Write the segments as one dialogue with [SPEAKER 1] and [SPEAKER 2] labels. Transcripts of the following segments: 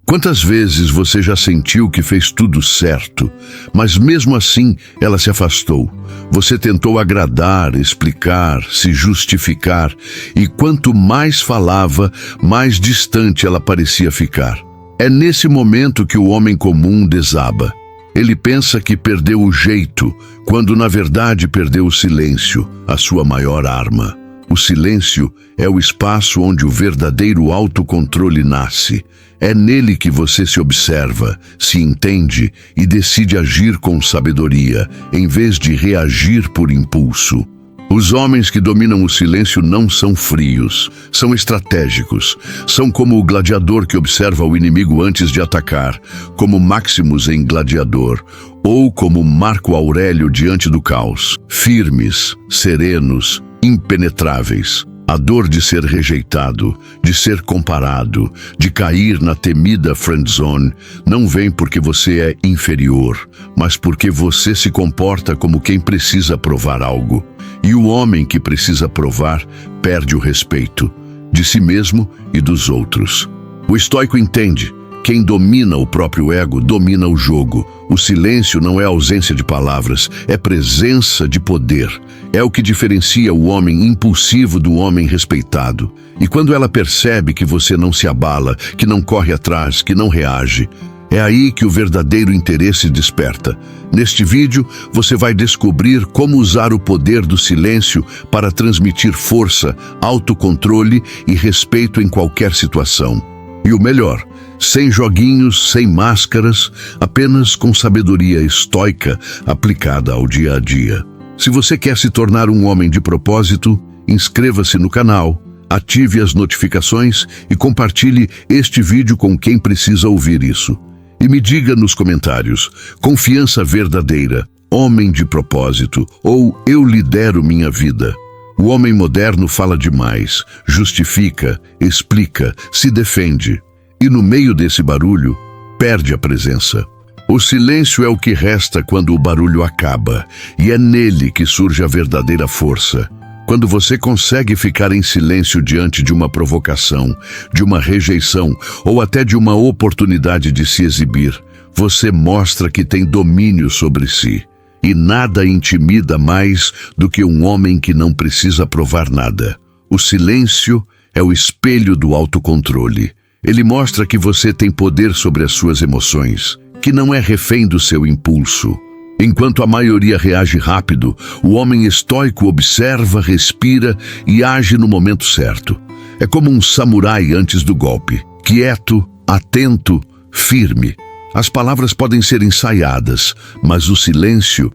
[SPEAKER 1] Quantas vezes você já sentiu que fez tudo certo, mas mesmo assim ela se afastou? Você tentou agradar, explicar, se justificar, e quanto mais falava, mais distante ela parecia ficar. É nesse momento que o homem comum desaba. Ele pensa que perdeu o jeito, quando na verdade perdeu o silêncio, a sua maior arma. O silêncio é o espaço onde o verdadeiro autocontrole nasce. É nele que você se observa, se entende e decide agir com sabedoria, em vez de reagir por impulso. Os homens que dominam o silêncio não são frios, são estratégicos. São como o gladiador que observa o inimigo antes de atacar, como Maximus em Gladiador, ou como Marco Aurélio diante do caos. Firmes, serenos, impenetráveis. A dor de ser rejeitado, de ser comparado, de cair na temida friendzone, não vem porque você é inferior, mas porque você se comporta como quem precisa provar algo. E o homem que precisa provar perde o respeito de si mesmo e dos outros. O estoico entende: quem domina o próprio ego domina o jogo. O silêncio não é ausência de palavras, é presença de poder. É o que diferencia o homem impulsivo do homem respeitado. E quando ela percebe que você não se abala, que não corre atrás, que não reage, é aí que o verdadeiro interesse desperta. Neste vídeo, você vai descobrir como usar o poder do silêncio para transmitir força, autocontrole e respeito em qualquer situação. E o melhor, sem joguinhos, sem máscaras, apenas com sabedoria estoica aplicada ao dia a dia. Se você quer se tornar um homem de propósito, inscreva-se no canal, ative as notificações e compartilhe este vídeo com quem precisa ouvir isso. E me diga nos comentários: confiança verdadeira, homem de propósito ou eu lidero minha vida. O homem moderno fala demais, justifica, explica, se defende. E no meio desse barulho, perde a presença. O silêncio é o que resta quando o barulho acaba, e é nele que surge a verdadeira força. Quando você consegue ficar em silêncio diante de uma provocação, de uma rejeição ou até de uma oportunidade de se exibir, você mostra que tem domínio sobre si. E nada intimida mais do que um homem que não precisa provar nada. O silêncio é o espelho do autocontrole. Ele mostra que você tem poder sobre as suas emoções, que não é refém do seu impulso. Enquanto a maioria reage rápido, o homem estoico observa, respira e age no momento certo. É como um samurai antes do golpe, quieto, atento, firme. As palavras podem ser ensaiadas, mas o silêncio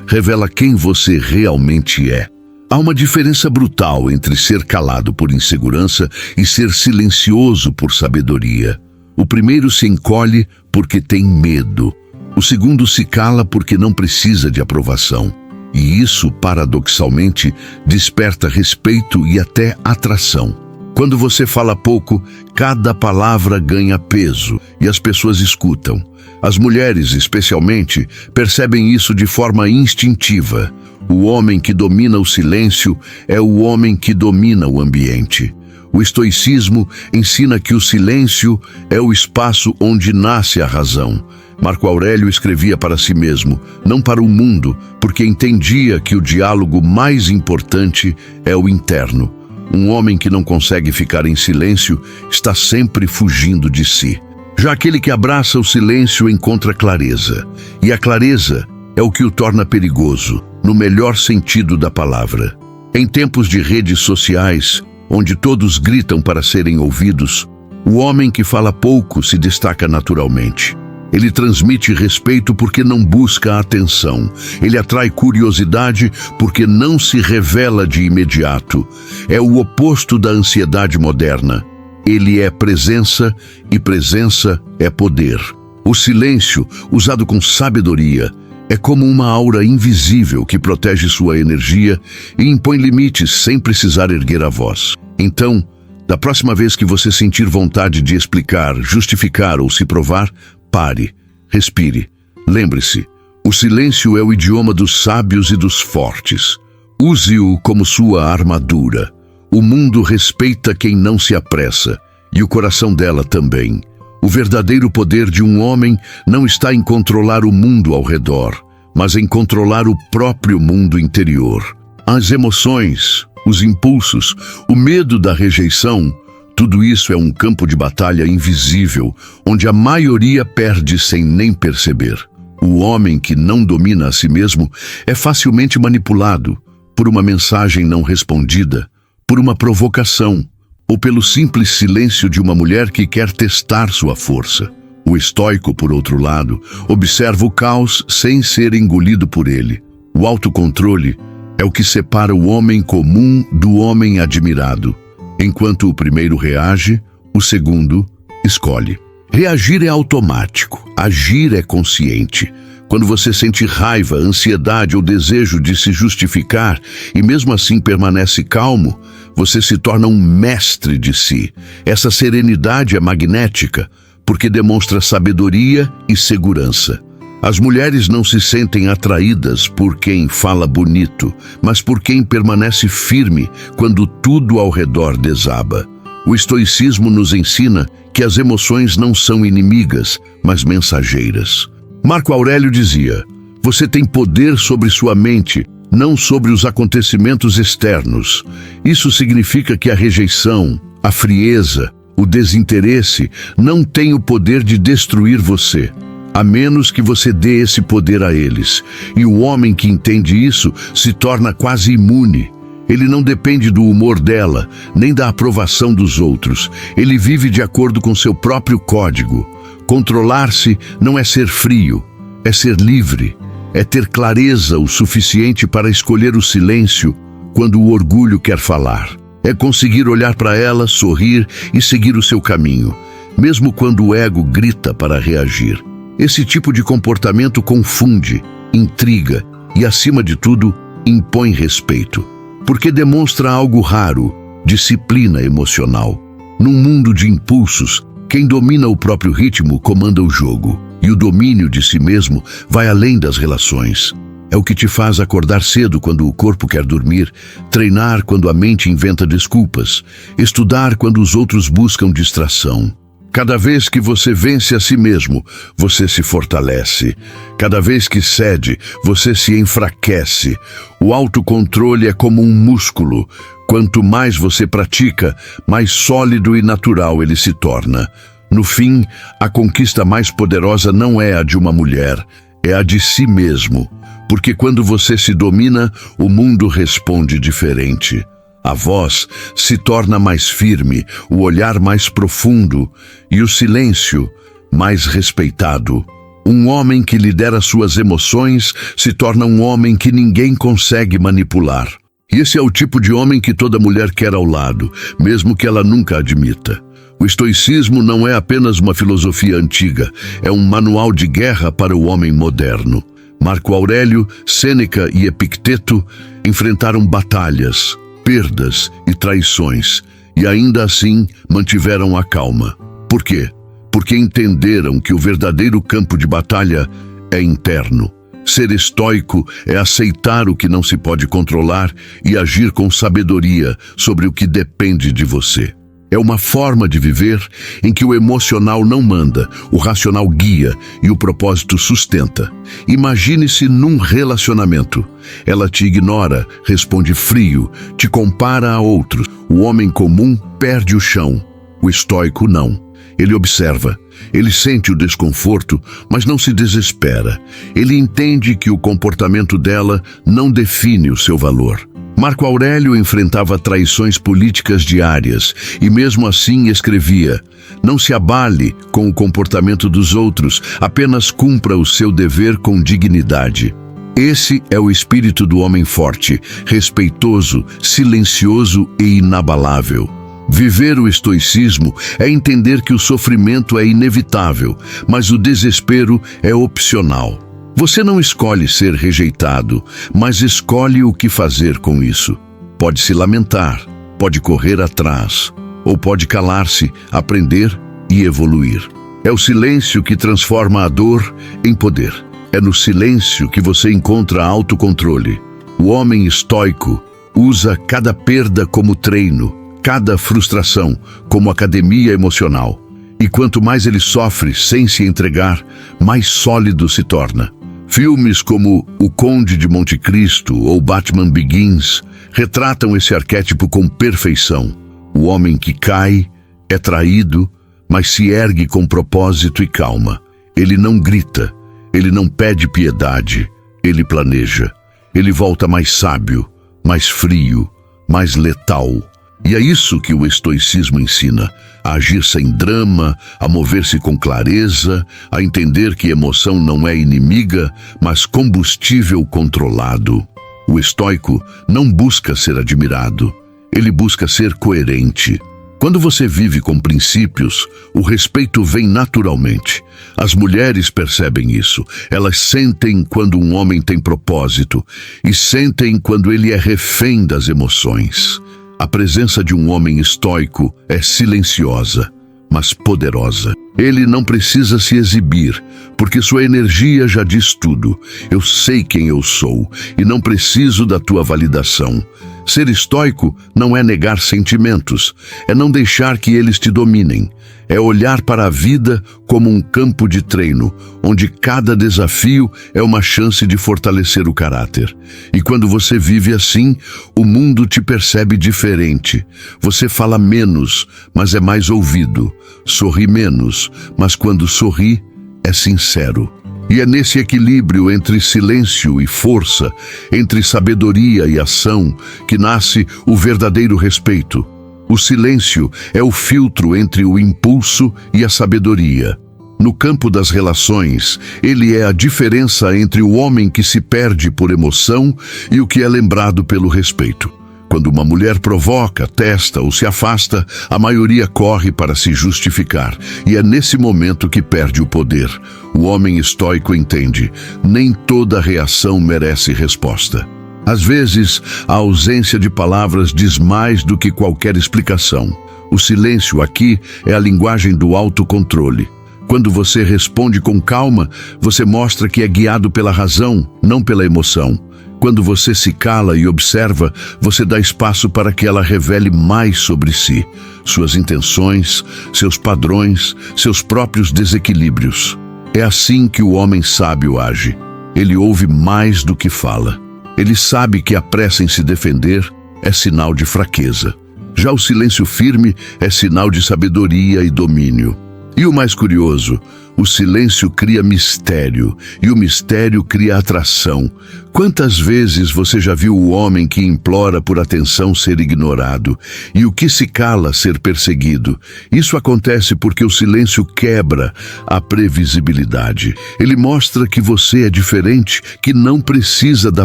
[SPEAKER 1] revela quem você realmente é. Há uma diferença brutal entre ser calado por insegurança e ser silencioso por sabedoria. O primeiro se encolhe porque tem medo. O segundo se cala porque não precisa de aprovação. E isso, paradoxalmente, desperta respeito e até atração. Quando você fala pouco, cada palavra ganha peso e as pessoas escutam. As mulheres, especialmente, percebem isso de forma instintiva. O homem que domina o silêncio é o homem que domina o ambiente. O estoicismo ensina que o silêncio é o espaço onde nasce a razão. Marco Aurélio escrevia para si mesmo, não para o mundo, porque entendia que o diálogo mais importante é o interno. Um homem que não consegue ficar em silêncio está sempre fugindo de si. Já aquele que abraça o silêncio encontra clareza. E a clareza é o que o torna perigoso, no melhor sentido da palavra. Em tempos de redes sociais, onde todos gritam para serem ouvidos, o homem que fala pouco se destaca naturalmente. Ele transmite respeito porque não busca a atenção. Ele atrai curiosidade porque não se revela de imediato. É o oposto da ansiedade moderna. Ele é presença e presença é poder. O silêncio, usado com sabedoria, é como uma aura invisível que protege sua energia e impõe limites sem precisar erguer a voz. Então, da próxima vez que você sentir vontade de explicar, justificar ou se provar, pare, respire. Lembre-se, o silêncio é o idioma dos sábios e dos fortes. Use-o como sua armadura. O mundo respeita quem não se apressa, e o coração dela também. O verdadeiro poder de um homem não está em controlar o mundo ao redor, mas em controlar o próprio mundo interior. As emoções, os impulsos, o medo da rejeição, tudo isso é um campo de batalha invisível, onde a maioria perde sem nem perceber. O homem que não domina a si mesmo é facilmente manipulado por uma mensagem não respondida, por uma provocação, ou pelo simples silêncio de uma mulher que quer testar sua força. O estoico, por outro lado, observa o caos sem ser engolido por ele. O autocontrole é o que separa o homem comum do homem admirado. Enquanto o primeiro reage, o segundo escolhe. Reagir é automático, agir é consciente. Quando você sente raiva, ansiedade ou desejo de se justificar e mesmo assim permanece calmo, você se torna um mestre de si. Essa serenidade é magnética, porque demonstra sabedoria e segurança. As mulheres não se sentem atraídas por quem fala bonito, mas por quem permanece firme quando tudo ao redor desaba. O estoicismo nos ensina que as emoções não são inimigas, mas mensageiras. Marco Aurélio dizia: você tem poder sobre sua mente, não sobre os acontecimentos externos. Isso significa que a rejeição, a frieza, o desinteresse não têm o poder de destruir você, a menos que você dê esse poder a eles. E o homem que entende isso se torna quase imune. Ele não depende do humor dela, nem da aprovação dos outros. Ele vive de acordo com seu próprio código. Controlar-se não é ser frio, é ser livre. É ter clareza o suficiente para escolher o silêncio quando o orgulho quer falar. É conseguir olhar para ela, sorrir e seguir o seu caminho, mesmo quando o ego grita para reagir. Esse tipo de comportamento confunde, intriga e, acima de tudo, impõe respeito, porque demonstra algo raro: disciplina emocional. Num mundo de impulsos, quem domina o próprio ritmo comanda o jogo, e o domínio de si mesmo vai além das relações. É o que te faz acordar cedo quando o corpo quer dormir, treinar quando a mente inventa desculpas, estudar quando os outros buscam distração. Cada vez que você vence a si mesmo, você se fortalece. Cada vez que cede, você se enfraquece. O autocontrole é como um músculo. Quanto mais você pratica, mais sólido e natural ele se torna. No fim, a conquista mais poderosa não é a de uma mulher, é a de si mesmo. Porque quando você se domina, o mundo responde diferente. A voz se torna mais firme, o olhar mais profundo e o silêncio mais respeitado. Um homem que lidera suas emoções se torna um homem que ninguém consegue manipular. E esse é o tipo de homem que toda mulher quer ao lado, mesmo que ela nunca admita. O estoicismo não é apenas uma filosofia antiga, é um manual de guerra para o homem moderno. Marco Aurélio, Sêneca e Epicteto enfrentaram batalhas, perdas e traições, e ainda assim mantiveram a calma. Por quê? Porque entenderam que o verdadeiro campo de batalha é interno. Ser estoico é aceitar o que não se pode controlar e agir com sabedoria sobre o que depende de você. É uma forma de viver em que o emocional não manda, o racional guia e o propósito sustenta. Imagine-se num relacionamento. Ela te ignora, responde frio, te compara a outros. O homem comum perde o chão, o estoico não. Ele observa, ele sente o desconforto, mas não se desespera. Ele entende que o comportamento dela não define o seu valor. Marco Aurélio enfrentava traições políticas diárias e mesmo assim escrevia: não se abale com o comportamento dos outros, apenas cumpra o seu dever com dignidade. Esse é o espírito do homem forte, respeitoso, silencioso e inabalável. Viver o estoicismo é entender que o sofrimento é inevitável, mas o desespero é opcional. Você não escolhe ser rejeitado, mas escolhe o que fazer com isso. Pode se lamentar, pode correr atrás, ou pode calar-se, aprender e evoluir. É o silêncio que transforma a dor em poder. É no silêncio que você encontra autocontrole. O homem estoico usa cada perda como treino, cada frustração como academia emocional. E quanto mais ele sofre sem se entregar, mais sólido se torna. Filmes como O Conde de Monte Cristo ou Batman Begins retratam esse arquétipo com perfeição. O homem que cai, é traído, mas se ergue com propósito e calma. Ele não grita, ele não pede piedade, ele planeja. Ele volta mais sábio, mais frio, mais letal. E é isso que o estoicismo ensina: a agir sem drama, a mover-se com clareza, a entender que emoção não é inimiga, mas combustível controlado. O estoico não busca ser admirado, ele busca ser coerente. Quando você vive com princípios, o respeito vem naturalmente. As mulheres percebem isso. Elas sentem quando um homem tem propósito e sentem quando ele é refém das emoções. A presença de um homem estoico é silenciosa, mas poderosa. Ele não precisa se exibir, porque sua energia já diz tudo. Eu sei quem eu sou e não preciso da tua validação. Ser estoico não é negar sentimentos, é não deixar que eles te dominem. É olhar para a vida como um campo de treino, onde cada desafio é uma chance de fortalecer o caráter. E quando você vive assim, o mundo te percebe diferente. Você fala menos, mas é mais ouvido. Sorri menos, mas quando sorri, é sincero. E é nesse equilíbrio entre silêncio e força, entre sabedoria e ação, que nasce o verdadeiro respeito. O silêncio é o filtro entre o impulso e a sabedoria. No campo das relações, ele é a diferença entre o homem que se perde por emoção e o que é lembrado pelo respeito. Quando uma mulher provoca, testa ou se afasta, a maioria corre para se justificar, e é nesse momento que perde o poder. O homem estoico entende: nem toda reação merece resposta. Às vezes, a ausência de palavras diz mais do que qualquer explicação. O silêncio aqui é a linguagem do autocontrole. Quando você responde com calma, você mostra que é guiado pela razão, não pela emoção. Quando você se cala e observa, você dá espaço para que ela revele mais sobre si, suas intenções, seus padrões, seus próprios desequilíbrios. É assim que o homem sábio age. Ele ouve mais do que fala. Ele sabe que a pressa em se defender é sinal de fraqueza. Já o silêncio firme é sinal de sabedoria e domínio. E o mais curioso, o silêncio cria mistério, e o mistério cria atração. Quantas vezes você já viu o homem que implora por atenção ser ignorado, e o que se cala ser perseguido? Isso acontece porque o silêncio quebra a previsibilidade. Ele mostra que você é diferente, que não precisa da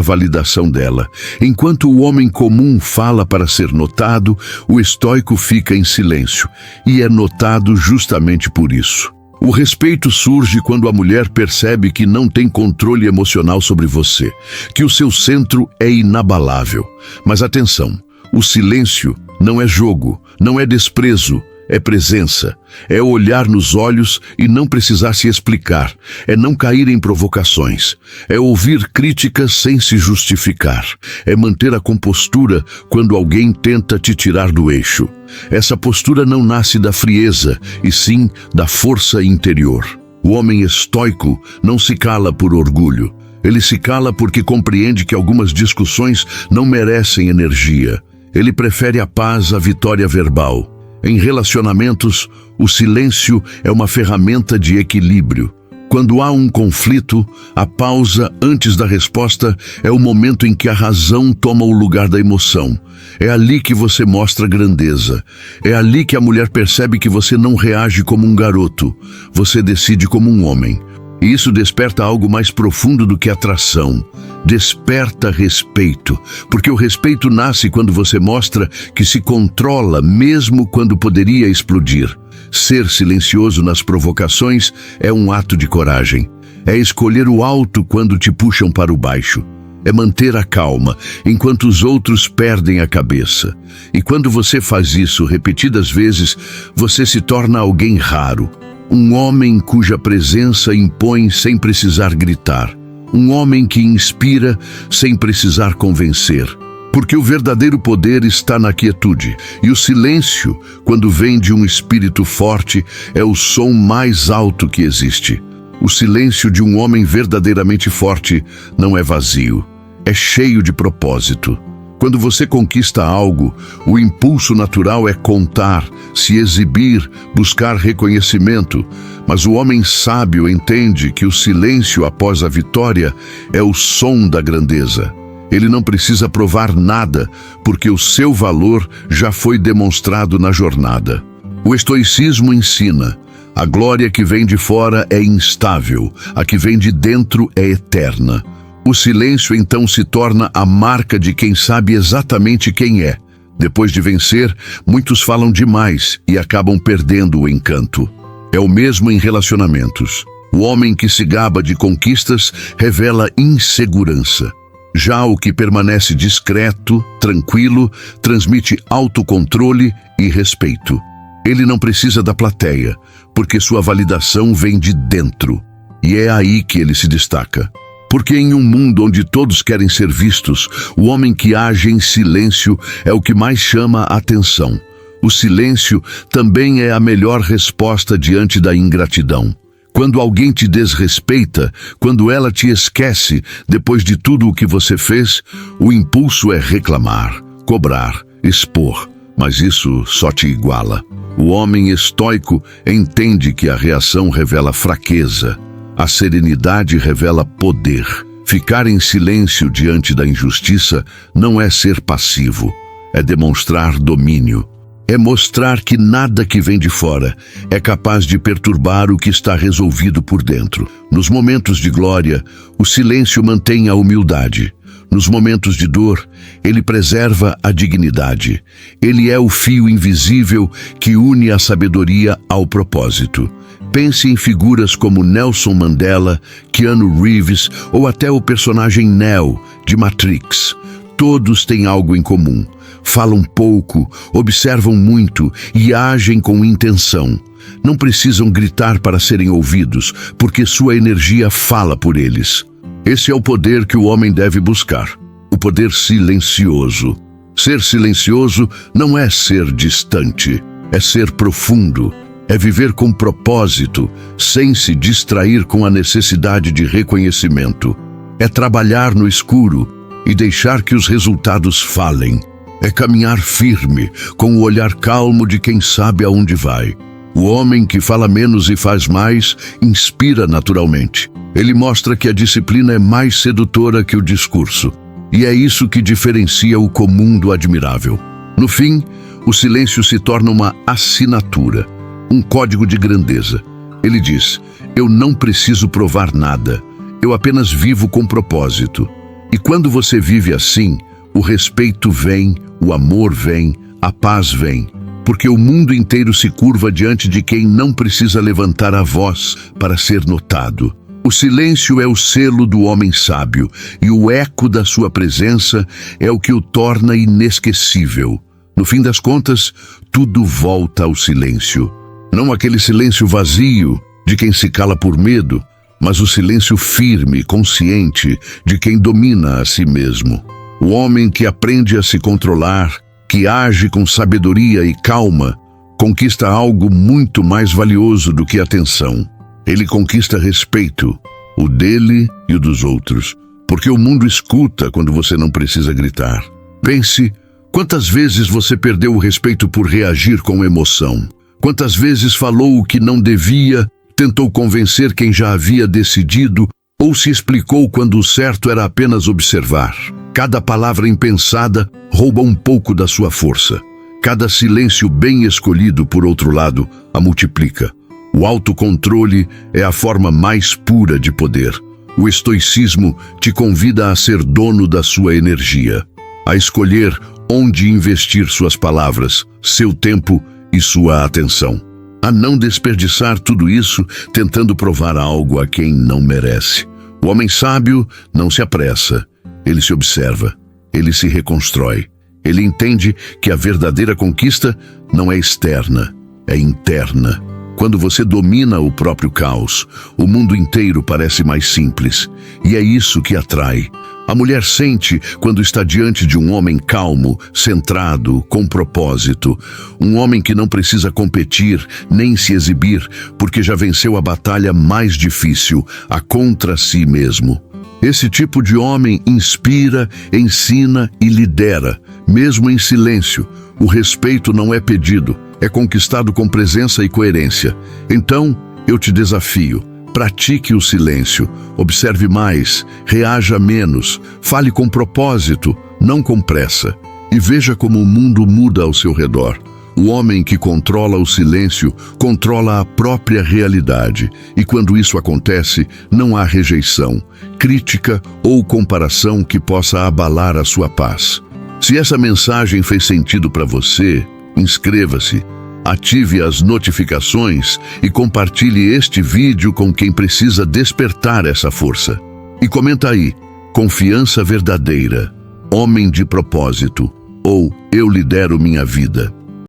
[SPEAKER 1] validação dela. Enquanto o homem comum fala para ser notado, o estoico fica em silêncio, e é notado justamente por isso. O respeito surge quando a mulher percebe que não tem controle emocional sobre você, que o seu centro é inabalável. Mas atenção, o silêncio não é jogo, não é desprezo, é presença. É olhar nos olhos e não precisar se explicar. É não cair em provocações. É ouvir críticas sem se justificar. É manter a compostura quando alguém tenta te tirar do eixo. Essa postura não nasce da frieza, e sim da força interior. O homem estoico não se cala por orgulho. Ele se cala porque compreende que algumas discussões não merecem energia. Ele prefere a paz à vitória verbal. Em relacionamentos, o silêncio é uma ferramenta de equilíbrio. Quando há um conflito, a pausa antes da resposta é o momento em que a razão toma o lugar da emoção. É ali que você mostra grandeza. É ali que a mulher percebe que você não reage como um garoto. Você decide como um homem. E isso desperta algo mais profundo do que atração. Desperta respeito, porque o respeito nasce quando você mostra que se controla mesmo quando poderia explodir. Ser silencioso nas provocações é um ato de coragem. É escolher o alto quando te puxam para o baixo. É manter a calma enquanto os outros perdem a cabeça. E quando você faz isso repetidas vezes, você se torna alguém raro. Um homem cuja presença impõe sem precisar gritar. Um homem que inspira sem precisar convencer. Porque o verdadeiro poder está na quietude, e o silêncio, quando vem de um espírito forte, é o som mais alto que existe. O silêncio de um homem verdadeiramente forte não é vazio, é cheio de propósito. Quando você conquista algo, o impulso natural é contar, se exibir, buscar reconhecimento. Mas o homem sábio entende que o silêncio após a vitória é o som da grandeza. Ele não precisa provar nada, porque o seu valor já foi demonstrado na jornada. O estoicismo ensina: a glória que vem de fora é instável, a que vem de dentro é eterna. O silêncio então se torna a marca de quem sabe exatamente quem é. Depois de vencer, muitos falam demais e acabam perdendo o encanto. É o mesmo em relacionamentos. O homem que se gaba de conquistas revela insegurança. Já o que permanece discreto, tranquilo, transmite autocontrole e respeito. Ele não precisa da plateia, porque sua validação vem de dentro. E é aí que ele se destaca. Porque em um mundo onde todos querem ser vistos, o homem que age em silêncio é o que mais chama a atenção. O silêncio também é a melhor resposta diante da ingratidão. Quando alguém te desrespeita, quando ela te esquece, depois de tudo o que você fez, o impulso é reclamar, cobrar, expor, mas isso só te iguala. O homem estoico entende que a reação revela fraqueza, a serenidade revela poder. Ficar em silêncio diante da injustiça não é ser passivo, é demonstrar domínio. É mostrar que nada que vem de fora é capaz de perturbar o que está resolvido por dentro. Nos momentos de glória, o silêncio mantém a humildade. Nos momentos de dor, ele preserva a dignidade. Ele é o fio invisível que une a sabedoria ao propósito. Pense em figuras como Nelson Mandela, Keanu Reeves ou até o personagem Neo, de Matrix. Todos têm algo em comum. Falam pouco, observam muito e agem com intenção. Não precisam gritar para serem ouvidos, porque sua energia fala por eles. Esse é o poder que o homem deve buscar, o poder silencioso. Ser silencioso não é ser distante, é ser profundo, é viver com propósito, sem se distrair com a necessidade de reconhecimento. É trabalhar no escuro e deixar que os resultados falem. É caminhar firme, com o olhar calmo de quem sabe aonde vai. O homem que fala menos e faz mais, inspira naturalmente. Ele mostra que a disciplina é mais sedutora que o discurso. E é isso que diferencia o comum do admirável. No fim, o silêncio se torna uma assinatura, um código de grandeza. Ele diz: eu não preciso provar nada, eu apenas vivo com propósito. E quando você vive assim, o respeito vem, o amor vem, a paz vem, porque o mundo inteiro se curva diante de quem não precisa levantar a voz para ser notado. O silêncio é o selo do homem sábio, e o eco da sua presença é o que o torna inesquecível. No fim das contas, tudo volta ao silêncio. Não aquele silêncio vazio de quem se cala por medo, mas o silêncio firme, consciente de quem domina a si mesmo. O homem que aprende a se controlar, que age com sabedoria e calma, conquista algo muito mais valioso do que atenção. Ele conquista respeito, o dele e o dos outros, porque o mundo escuta quando você não precisa gritar. Pense, quantas vezes você perdeu o respeito por reagir com emoção? Quantas vezes falou o que não devia, tentou convencer quem já havia decidido, ou se explicou quando o certo era apenas observar? Cada palavra impensada rouba um pouco da sua força. Cada silêncio bem escolhido, por outro lado, a multiplica. O autocontrole é a forma mais pura de poder. O estoicismo te convida a ser dono da sua energia, a escolher onde investir suas palavras, seu tempo e sua atenção, a não desperdiçar tudo isso tentando provar algo a quem não merece. O homem sábio não se apressa, ele se observa, ele se reconstrói. Ele entende que a verdadeira conquista não é externa, é interna. Quando você domina o próprio caos, o mundo inteiro parece mais simples. E é isso que atrai. A mulher sente quando está diante de um homem calmo, centrado, com propósito. Um homem que não precisa competir nem se exibir, porque já venceu a batalha mais difícil, a contra si mesmo. Esse tipo de homem inspira, ensina e lidera, mesmo em silêncio. O respeito não é pedido, é conquistado com presença e coerência. Então, eu te desafio. Pratique o silêncio, observe mais, reaja menos, fale com propósito, não com pressa, e veja como o mundo muda ao seu redor. O homem que controla o silêncio controla a própria realidade, e quando isso acontece, não há rejeição, crítica ou comparação que possa abalar a sua paz. Se essa mensagem fez sentido para você, inscreva-se. Ative as notificações e compartilhe este vídeo com quem precisa despertar essa força. E comenta aí, confiança verdadeira, homem de propósito, ou eu lidero minha vida.